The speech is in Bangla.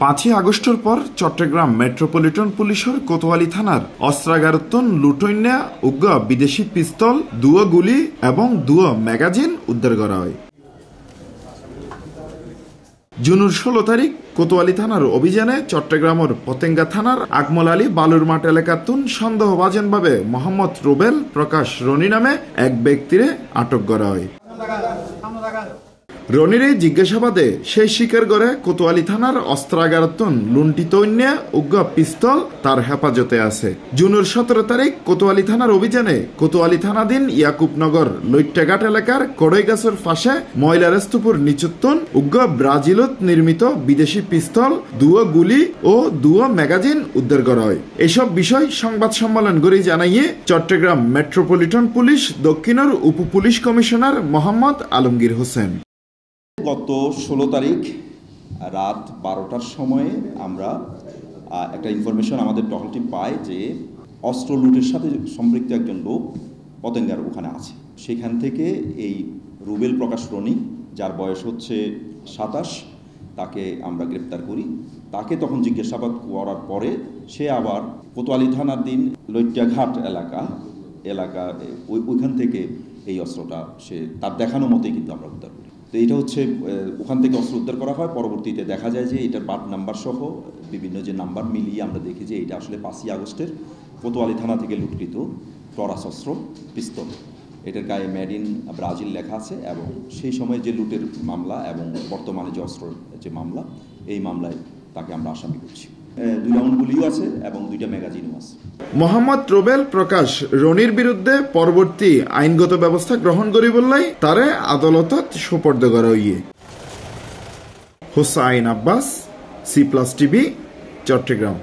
5 আগস্টের পর চট্টগ্রাম মেট্রোপলিটন পুলিশের কোতোয়ালি থানার অস্ত্রাগারতন লুটইন্যা উগ্র বিদেশি পিস্তল, দুয়ো গুলি এবং দুয়ো ম্যাগাজিন উদ্ধার করা হয়। জুনের 16 তারিখ কোতোয়ালি থানার অভিযানে চট্টগ্রামের পতেঙ্গা থানার আকমল আলী বালুর মাঠ এলাকাতুন সন্দেহভাজনভাবে মোহাম্মদ রুবেল প্রকাশ রনি নামে এক ব্যক্তিরে আটক করা হয়। রনির এই জিজ্ঞাসাবাদে সে স্বীকার করে কোতোয়ালি থানার অস্ত্রাগারতন লুণ্ঠিত উগ্র পিস্তল তার হেফাজতে আছে। জুনের 17 তারিখ কোতোয়ালি থানার অভিযানে কোতোয়ালি থানাধীন ইয়াকুবনগর লইট্টাঘাট এলাকার কড়ইগাছের ফাঁসে ময়লার স্তূপের নিচুত্তন উগ্র ব্রাজিলত নির্মিত বিদেশি পিস্তল, দুয়ো গুলি ও দুয়ো ম্যাগাজিন উদ্ধার করা হয়। এসব বিষয় সংবাদ সম্মেলন করে জানাইয়ে চট্টগ্রাম মেট্রোপলিটন পুলিশ দক্ষিণের উপ পুলিশ কমিশনার মোহাম্মদ আলমগীর হোসেন। গত 16 তারিখ রাত 12টার সময়ে আমরা একটা ইনফরমেশন আমাদের টহল টিম পায় যে অস্ত্র লুটের সাথে সম্পৃক্ত একজন লোক পতেঙ্গার ওখানে আছে। সেখান থেকে এই রুবেল প্রকাশ রনি, যার বয়স হচ্ছে 27, তাকে আমরা গ্রেপ্তার করি। তাকে তখন জিজ্ঞাসাবাদ করার পরে সে আবার কোতোয়ালি থানাধীন লইট্টাঘাট এলাকা ওইখান থেকে এই অস্ত্রটা সে তার দেখানো মতোই কিন্তু আমরা উদ্ধার করি। তো এটা হচ্ছে ওখান থেকে অস্ত্র উদ্ধার করা হয়। পরবর্তীতে দেখা যায় যে এটার বাট নাম্বার সহ বিভিন্ন যে নাম্বার মিলিয়ে আমরা দেখি যে এটা আসলে 5 আগস্টের কোতোয়ালি থানা থেকে লুটকৃত টরাস অস্ত্র পিস্তল। এটার গায়ে মেড ইন ব্রাজিল লেখা আছে এবং সেই সময় যে লুটের মামলা এবং বর্তমানে যে অস্ত্র যে মামলা, এই মামলায় তাকে আমরা আসামি করছি। 2 রাউন্ড গুলিও আছে এবং 2টা ম্যাগাজিনও আছে। মোহাম্মদ রুবেল প্রকাশ রনির বিরুদ্ধে পরবর্তী আইনগত ব্যবস্থা গ্রহণ করি বললাই তারে আদালতত সোপর্দ করা হইয়ে। Hossain Abbas, C+ TV, Chittagong.